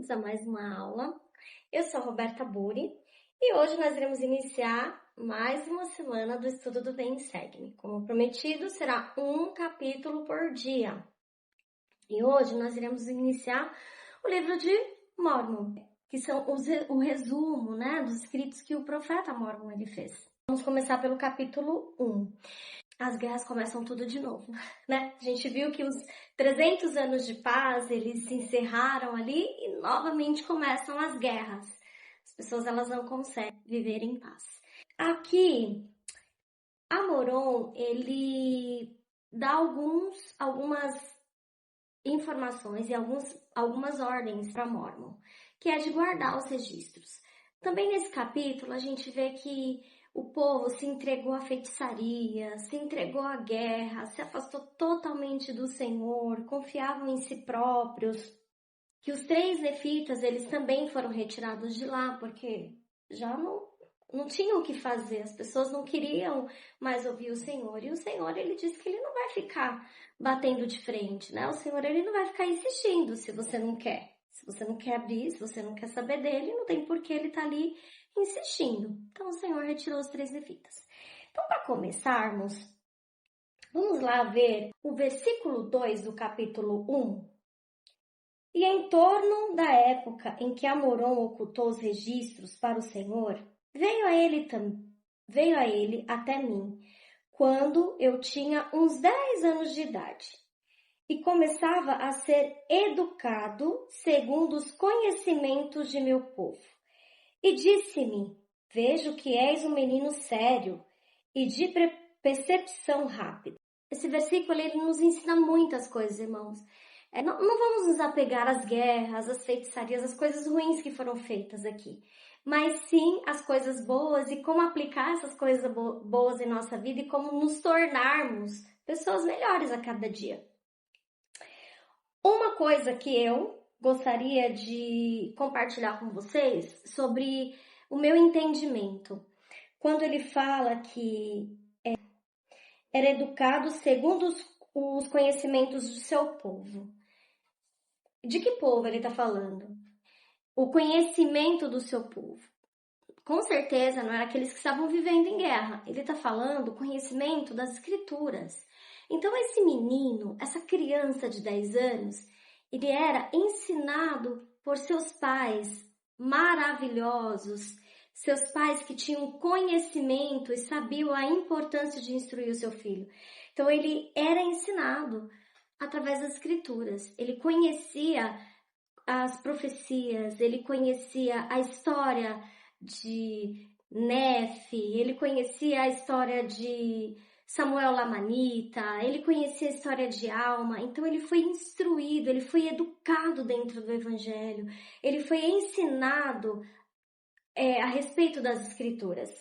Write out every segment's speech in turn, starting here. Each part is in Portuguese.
bem-vindos a mais uma aula. Eu sou a Roberta Buri e hoje nós iremos iniciar mais uma semana do estudo do Bem Segue-me. Como prometido, será um capítulo por dia. E hoje nós iremos iniciar o livro de Mórmon, que são o resumo, dos escritos que o profeta Mórmon ele fez. Vamos começar pelo capítulo 1. As guerras começam tudo de novo, né? A gente viu que os 300 anos de paz, eles se encerraram ali e novamente começam as guerras. As pessoas, elas não conseguem viver em paz. Aqui, Amoron, ele dá algumas informações e algumas ordens para Mórmon, que é de guardar os registros. Também nesse capítulo, a gente vê que o povo se entregou à feitiçaria, se entregou à guerra, se afastou totalmente do Senhor, confiavam em si próprios. Que os 3 nefitas, eles também foram retirados de lá, porque já não tinham o que fazer, as pessoas não queriam mais ouvir o Senhor. E o Senhor, ele disse que ele não vai ficar batendo de frente, né? O Senhor, ele não vai ficar insistindo se você não quer. Se você não quer abrir, se você não quer saber dele, não tem por que ele tá ali insistindo. Então, o Senhor retirou os 3 nefitas. Então, para começarmos, vamos lá ver o versículo 2 do capítulo 1. E em torno da época em que Amoron ocultou os registros para o Senhor, veio a ele até mim, quando eu tinha uns 10 anos de idade, e começava a ser educado segundo os conhecimentos de meu povo. E disse-me: vejo que és um menino sério e de percepção rápida. Esse versículo ele nos ensina muitas coisas, irmãos. Não vamos nos apegar às guerras, às feitiçarias, às coisas ruins que foram feitas aqui. Mas sim às coisas boas e como aplicar essas coisas boas em nossa vida e como nos tornarmos pessoas melhores a cada dia. Uma coisa que eu gostaria de compartilhar com vocês sobre o meu entendimento. Quando ele fala que era educado segundo os conhecimentos do seu povo. De que povo ele está falando? O conhecimento do seu povo. Com certeza não era aqueles que estavam vivendo em guerra. Ele está falando o conhecimento das escrituras. Então esse menino, essa criança de 10 anos, ele era ensinado por seus pais maravilhosos, seus pais que tinham conhecimento e sabiam a importância de instruir o seu filho. Então ele era ensinado através das escrituras. Ele conhecia as profecias, ele conhecia a história de Nefe, ele conhecia a história de Samuel Lamanita, ele conhecia a história de Alma. Então ele foi instruído, ele foi educado dentro do Evangelho, ele foi ensinado a respeito das escrituras.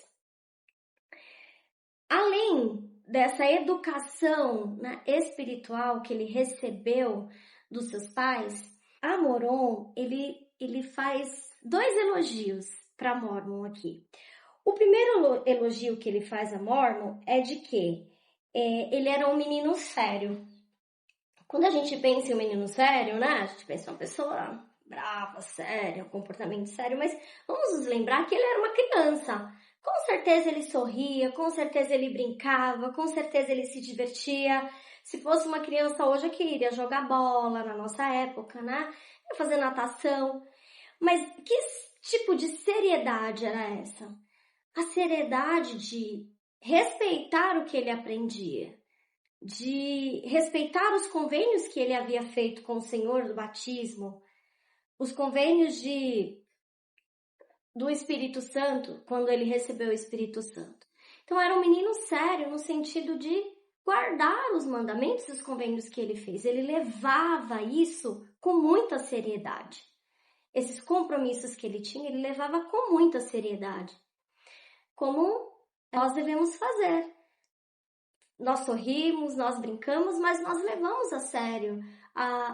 Além dessa educação espiritual que ele recebeu dos seus pais, Amoron, ele faz 2 elogios para Mórmon aqui. O primeiro elogio que ele faz a Mórmon é de que ele era um menino sério. Quando a gente pensa em um menino sério, a gente pensa em uma pessoa brava, séria, um comportamento sério, mas vamos nos lembrar que ele era uma criança. Com certeza ele sorria, com certeza ele brincava, com certeza ele se divertia. Se fosse uma criança hoje que iria jogar bola na nossa época, ia fazer natação. Mas que tipo de seriedade era essa? A seriedade de respeitar o que ele aprendia, de respeitar os convênios que ele havia feito com o Senhor do batismo, os convênios do Espírito Santo, quando ele recebeu o Espírito Santo. Então era um menino sério no sentido de guardar os mandamentos e os convênios que ele fez. Ele levava isso com muita seriedade. Esses compromissos que ele tinha, ele levava com muita seriedade. Como nós devemos fazer. Nós sorrimos, nós brincamos, mas nós levamos a sério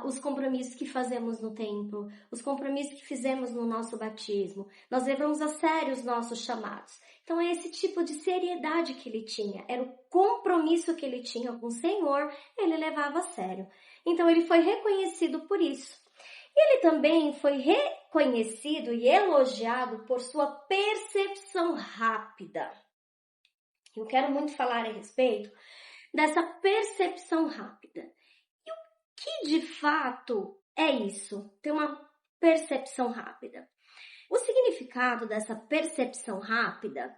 os compromissos que fazemos no templo, os compromissos que fizemos no nosso batismo. Nós levamos a sério os nossos chamados. Então é esse tipo de seriedade que ele tinha, era o compromisso que ele tinha com o Senhor, ele levava a sério. Então ele foi reconhecido por isso. Ele também foi reconhecido e elogiado por sua percepção rápida. Eu quero muito falar a respeito dessa percepção rápida. E o que de fato é isso? Ter uma percepção rápida. O significado dessa percepção rápida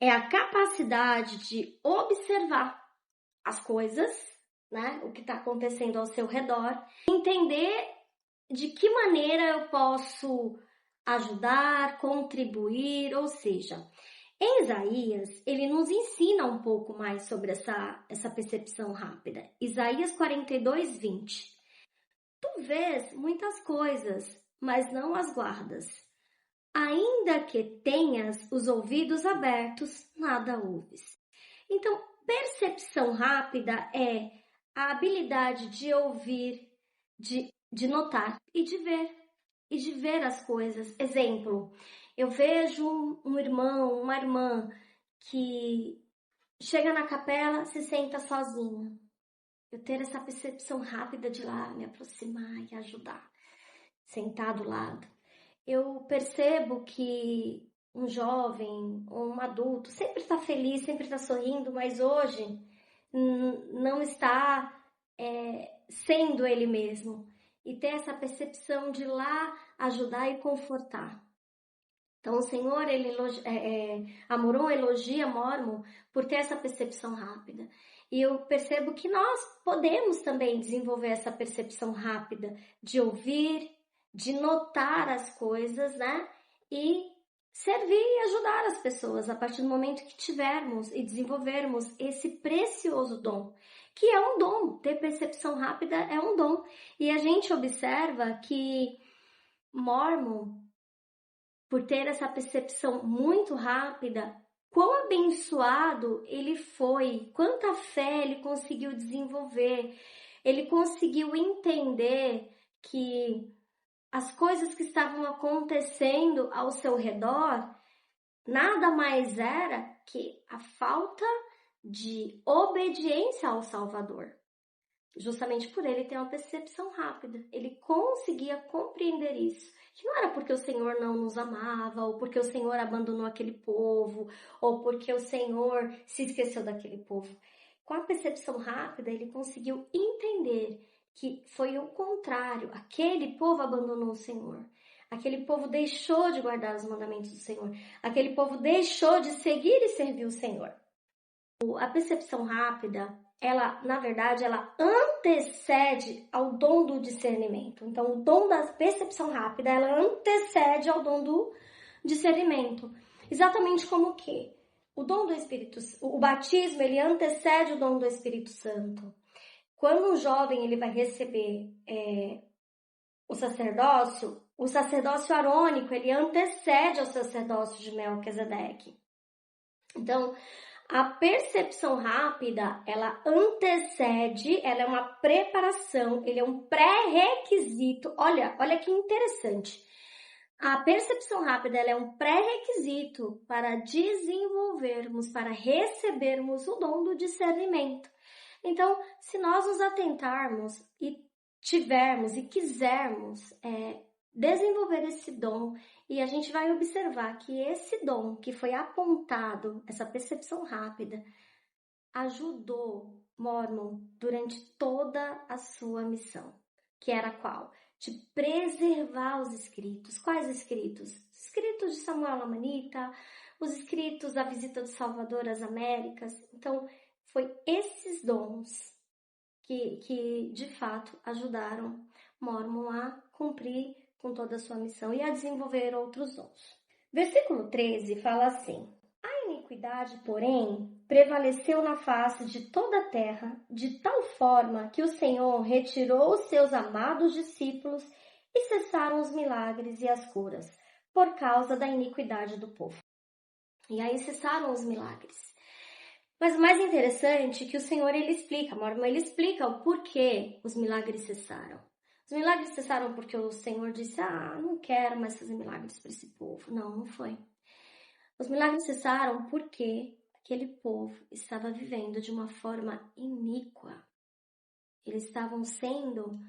é a capacidade de observar as coisas, né? O que está acontecendo ao seu redor, entender de que maneira eu posso ajudar, contribuir, ou seja, em Isaías, ele nos ensina um pouco mais sobre essa percepção rápida. Isaías 42, 20. Tu vês muitas coisas, mas não as guardas. Ainda que tenhas os ouvidos abertos, nada ouves. Então, percepção rápida é a habilidade de ouvir, de notar e de ver as coisas. Exemplo, eu vejo um irmão, uma irmã que chega na capela, se senta sozinha. Eu ter essa percepção rápida de ir lá me aproximar e ajudar, sentar do lado. Eu percebo que um jovem ou um adulto sempre está feliz, sempre está sorrindo, mas hoje não está sendo ele mesmo. E ter essa percepção de ir lá ajudar e confortar. Então o Senhor, Amoron elogia Mormon por ter essa percepção rápida. E eu percebo que nós podemos também desenvolver essa percepção rápida de ouvir, de notar as coisas, né? E servir e ajudar as pessoas a partir do momento que tivermos e desenvolvermos esse precioso dom, que é um dom. Ter percepção rápida é um dom. E a gente observa que Mormon, por ter essa percepção muito rápida, quão abençoado ele foi, quanta fé ele conseguiu desenvolver, ele conseguiu entender que as coisas que estavam acontecendo ao seu redor nada mais era que a falta de obediência ao Salvador. Justamente por ele ter uma percepção rápida, ele conseguia compreender isso. Que não era porque o Senhor não nos amava, ou porque o Senhor abandonou aquele povo, ou porque o Senhor se esqueceu daquele povo. Com a percepção rápida, ele conseguiu entender que foi o contrário. Aquele povo abandonou o Senhor. Aquele povo deixou de guardar os mandamentos do Senhor. Aquele povo deixou de seguir e servir o Senhor. A percepção rápida, ela, na verdade, ela antecede ao dom do discernimento. Então, o dom da percepção rápida, ela antecede ao dom do discernimento. Exatamente como o quê? O dom do Espírito, o batismo, ele antecede o dom do Espírito Santo. Quando um jovem ele vai receber o sacerdócio arônico, ele antecede ao sacerdócio de Melquisedeque. Então, a percepção rápida, ela antecede, ela é uma preparação, ele é um pré-requisito. Olha que interessante. A percepção rápida, ela é um pré-requisito para desenvolvermos, para recebermos o dom do discernimento. Então, se nós nos atentarmos e tivermos e quisermos desenvolver esse dom, e a gente vai observar que esse dom que foi apontado, essa percepção rápida, ajudou Mormon durante toda a sua missão, que era qual? De preservar os escritos. Quais escritos? Os escritos de Samuel Lamanita, os escritos da visita do Salvador às Américas. Então, foi esses dons que de fato ajudaram Mormon a cumprir com toda a sua missão e a desenvolver outros dons. Versículo 13 fala assim: a iniquidade, porém, prevaleceu na face de toda a terra, de tal forma que o Senhor retirou os seus amados discípulos e cessaram os milagres e as curas, por causa da iniquidade do povo. E aí cessaram os milagres. Mas o mais interessante é que o Senhor, ele explica o porquê os milagres cessaram. Os milagres cessaram porque o Senhor disse, não quero mais fazer milagres para esse povo. Não foi. Os milagres cessaram porque aquele povo estava vivendo de uma forma iníqua. Eles estavam sendo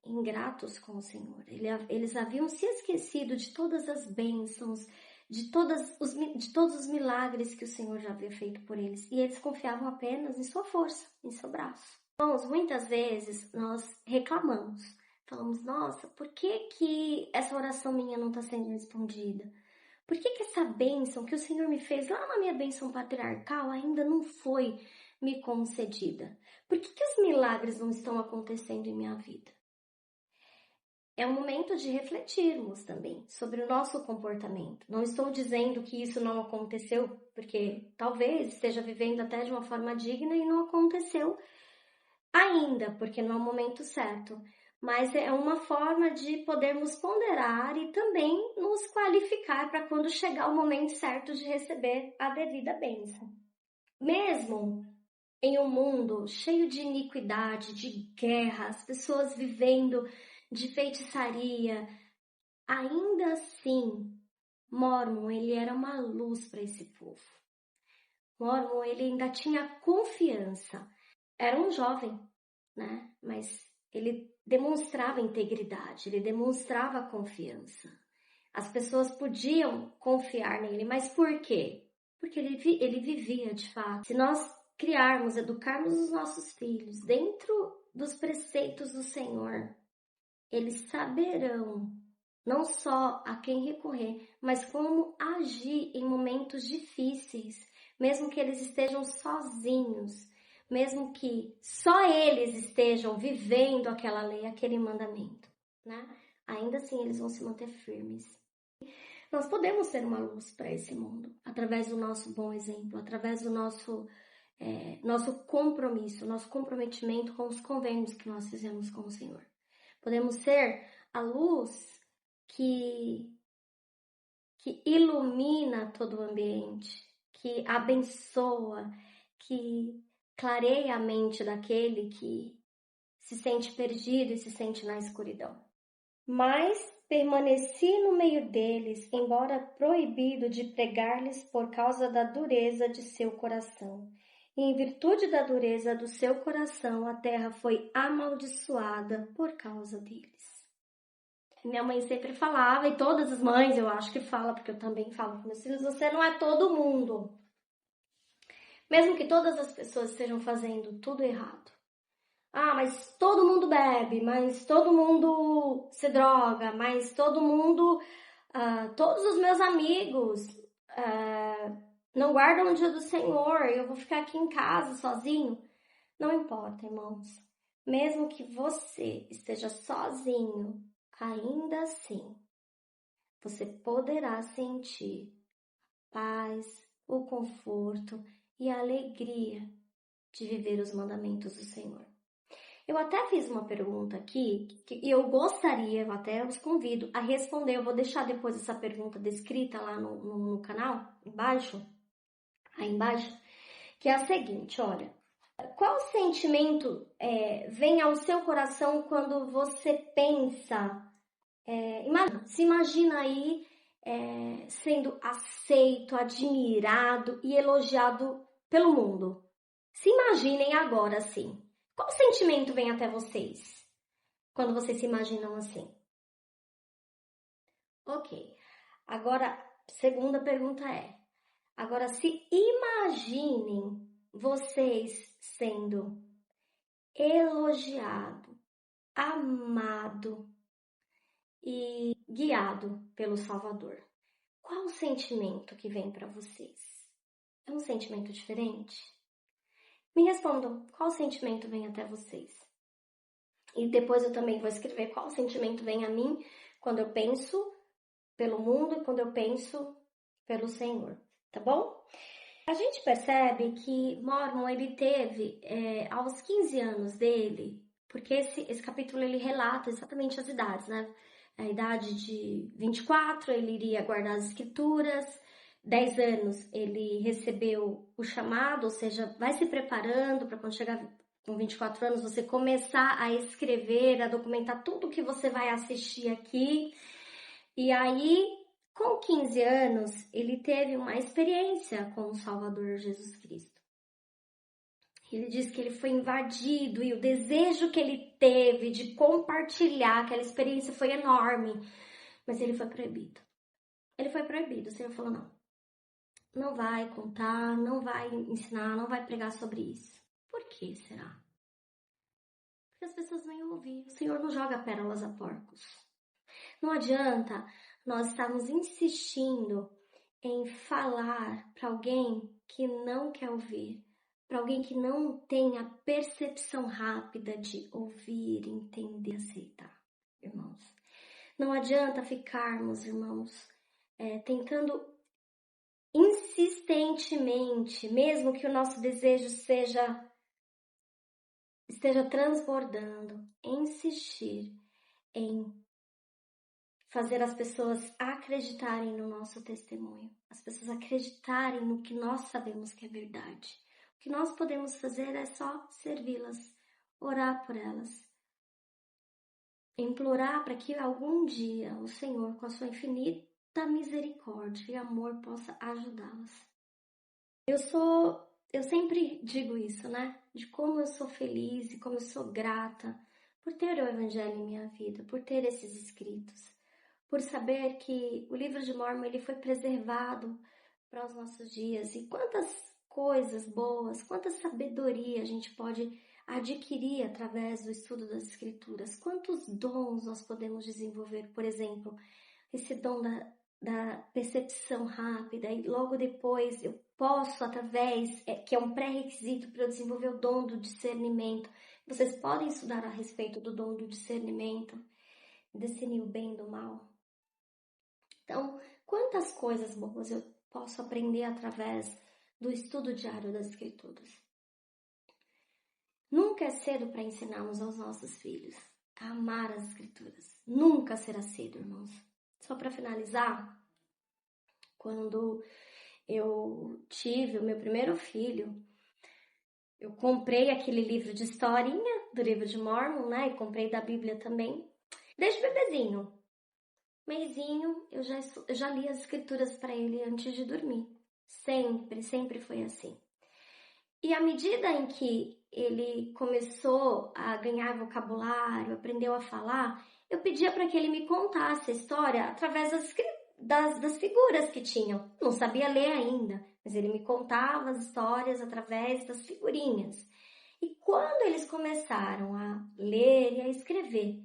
ingratos com o Senhor. Eles haviam se esquecido de todas as bênçãos, de todos os milagres que o Senhor já havia feito por eles. E eles confiavam apenas em sua força, em seu braço. Irmãos, muitas vezes nós reclamamos. Falamos, nossa, por que essa oração minha não está sendo respondida? Por que essa bênção que o Senhor me fez lá na minha bênção patriarcal ainda não foi me concedida? Por que os milagres não estão acontecendo em minha vida? É um momento de refletirmos também sobre o nosso comportamento. Não estou dizendo que isso não aconteceu, porque talvez esteja vivendo até de uma forma digna e não aconteceu ainda, porque não é o momento certo. Mas é uma forma de podermos ponderar e também nos qualificar para quando chegar o momento certo de receber a devida bênção. Mesmo em um mundo cheio de iniquidade, de guerras, pessoas vivendo de feitiçaria, ainda assim, Mormon, ele era uma luz para esse povo. Mormon, ele ainda tinha confiança. Era um jovem, né? Mas ele demonstrava integridade, ele demonstrava confiança. As pessoas podiam confiar nele, mas por quê? Porque ele vivia de fato. Se nós criarmos, educarmos os nossos filhos dentro dos preceitos do Senhor, eles saberão não só a quem recorrer, mas como agir em momentos difíceis, mesmo que eles estejam sozinhos, mesmo que só eles estejam vivendo aquela lei, aquele mandamento, né? Ainda assim eles vão se manter firmes. Nós podemos ser uma luz para esse mundo, através do nosso bom exemplo, através do nosso compromisso, nosso comprometimento com os convênios que nós fizemos com o Senhor. Podemos ser a luz que ilumina todo o ambiente, que abençoa, que clareia a mente daquele que se sente perdido e se sente na escuridão. Mas permaneci no meio deles, embora proibido de pregar-lhes por causa da dureza de seu coração. E em virtude da dureza do seu coração, a terra foi amaldiçoada por causa deles. Minha mãe sempre falava, e todas as mães eu acho que falam, porque eu também falo com meus filhos, você não é todo mundo. Mesmo que todas as pessoas estejam fazendo tudo errado. Ah, mas todo mundo bebe, mas todo mundo se droga, mas todo mundo, todos os meus amigos não guardam o dia do Senhor, eu vou ficar aqui em casa sozinho. Não importa, irmãos. Mesmo que você esteja sozinho, ainda assim, você poderá sentir paz, o conforto e a alegria de viver os mandamentos do Senhor. Eu até fiz uma pergunta aqui e eu gostaria, eu até os convido a responder. Eu vou deixar depois essa pergunta descrita lá no canal, aí embaixo, que é a seguinte, olha. Qual sentimento vem ao seu coração quando você pensa, se imagina aí sendo aceito, admirado e elogiado pelo mundo? Se imaginem agora assim. Qual sentimento vem até vocês quando vocês se imaginam assim? Ok. Agora, segunda pergunta agora se imaginem vocês sendo elogiado, amado e guiado pelo Salvador. Qual o sentimento que vem para vocês? É um sentimento diferente? Me respondam, qual sentimento vem até vocês? E depois eu também vou escrever qual sentimento vem a mim quando eu penso pelo mundo e quando eu penso pelo Senhor, tá bom? A gente percebe que Mormon, ele teve, aos 15 anos dele, porque esse capítulo ele relata exatamente as idades, né? A idade de 24, ele iria guardar as escrituras, 10 anos ele recebeu o chamado, ou seja, vai se preparando para quando chegar com 24 anos você começar a escrever, a documentar tudo que você vai assistir aqui. E aí, com 15 anos, ele teve uma experiência com o Salvador Jesus Cristo. Ele diz que ele foi invadido e o desejo que ele teve de compartilhar aquela experiência foi enorme, mas ele foi proibido. Ele foi proibido. O Senhor falou: não vai contar, não vai ensinar, não vai pregar sobre isso. Por que será? Porque as pessoas não iam ouvir. O Senhor não joga pérolas a porcos. Não adianta nós estarmos insistindo em falar para alguém que não quer ouvir, para alguém que não tem a percepção rápida de ouvir, entender, aceitar, irmãos. Não adianta ficarmos, irmãos, tentando insistentemente, mesmo que o nosso desejo esteja transbordando, insistir em fazer as pessoas acreditarem no nosso testemunho, as pessoas acreditarem no que nós sabemos que é verdade. O que nós podemos fazer é só servi-las, orar por elas, implorar para que algum dia o Senhor, com a sua infinita misericórdia e amor, possa ajudá-las. Eu sempre digo isso, né? De como eu sou feliz e como eu sou grata por ter o Evangelho em minha vida, por ter esses escritos, por saber que o livro de Mórmon ele foi preservado para os nossos dias. E quantas coisas boas, quanta sabedoria a gente pode adquirir através do estudo das Escrituras. Quantos dons nós podemos desenvolver, por exemplo, esse dom da percepção rápida, e logo depois eu posso, através, que é um pré-requisito para eu desenvolver o dom do discernimento. Vocês podem estudar a respeito do dom do discernimento, discernir o bem do mal. Então, quantas coisas boas eu posso aprender através do estudo diário das Escrituras. Nunca é cedo para ensinarmos aos nossos filhos a amar as Escrituras. Nunca será cedo, irmãos. Só para finalizar, quando eu tive o meu primeiro filho, eu comprei aquele livro de historinha do livro de Mórmon, né? E comprei da Bíblia também. Desde bebezinho, meizinho, eu já li as Escrituras para ele antes de dormir. Sempre foi assim. E à medida em que ele começou a ganhar vocabulário, aprendeu a falar, eu pedia para que ele me contasse a história através das figuras que tinham. Não sabia ler ainda, mas ele me contava as histórias através das figurinhas. E quando eles começaram a ler e a escrever,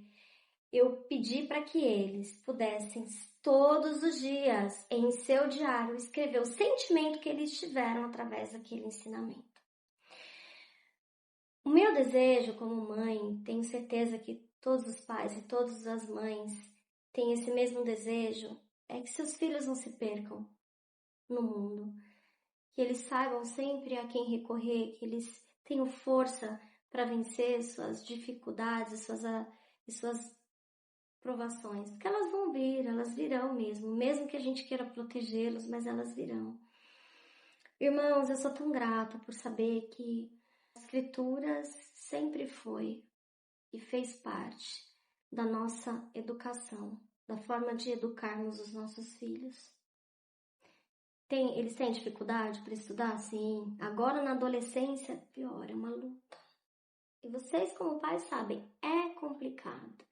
eu pedi para que eles pudessem todos os dias, em seu diário, escrever o sentimento que eles tiveram através daquele ensinamento. O meu desejo como mãe, tenho certeza que todos os pais e todas as mães têm esse mesmo desejo, é que seus filhos não se percam no mundo, que eles saibam sempre a quem recorrer, que eles tenham força para vencer suas dificuldades e suas provações, porque elas vão vir, elas virão mesmo que a gente queira protegê-los, mas elas virão. Irmãos, eu sou tão grata por saber que as Escrituras sempre foi e fez parte da nossa educação, da forma de educarmos os nossos filhos. Eles têm dificuldade para estudar? Sim. Agora na adolescência, pior, é uma luta. E vocês como pais sabem, é complicado.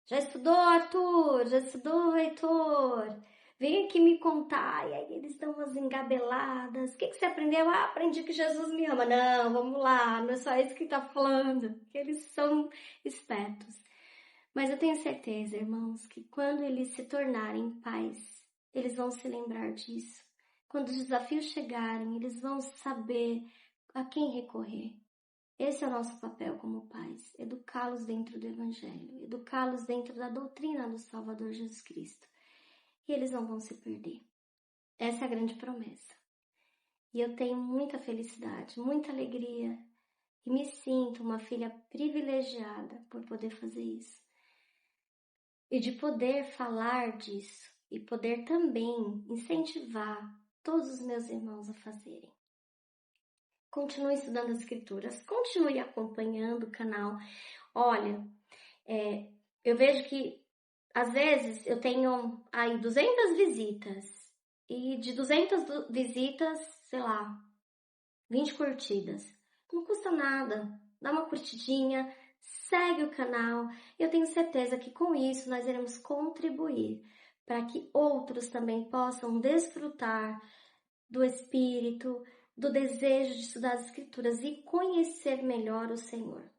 Já estudou, Arthur? Já estudou, Heitor? Vem aqui me contar. E aí eles dão umas engabeladas. O que você aprendeu? Ah, aprendi que Jesus me ama. Não, vamos lá, não é só isso que está falando. Que eles são espertos. Mas eu tenho certeza, irmãos, que quando eles se tornarem pais, eles vão se lembrar disso. Quando os desafios chegarem, eles vão saber a quem recorrer. Esse é o nosso papel como pais, educá-los dentro do Evangelho, educá-los dentro da doutrina do Salvador Jesus Cristo. E eles não vão se perder. Essa é a grande promessa. E eu tenho muita felicidade, muita alegria e me sinto uma filha privilegiada por poder fazer isso. E de poder falar disso e poder também incentivar todos os meus irmãos a fazerem. Continue estudando as Escrituras, continue acompanhando o canal. Olha, eu vejo que às vezes eu tenho aí 200 visitas e de 200 visitas, sei lá, 20 curtidas. Não custa nada. Dá uma curtidinha, segue o canal. Eu tenho certeza que com isso nós iremos contribuir para que outros também possam desfrutar do Espírito, do desejo de estudar as Escrituras e conhecer melhor o Senhor.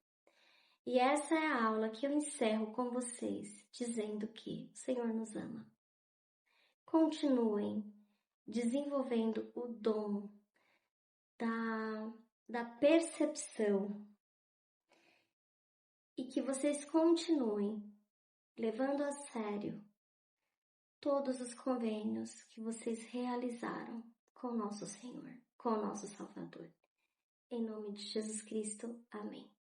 E essa é a aula que eu encerro com vocês, dizendo que o Senhor nos ama. Continuem desenvolvendo o dom da percepção e que vocês continuem levando a sério todos os convênios que vocês realizaram com o nosso Senhor, com o nosso Salvador. Em nome de Jesus Cristo, amém.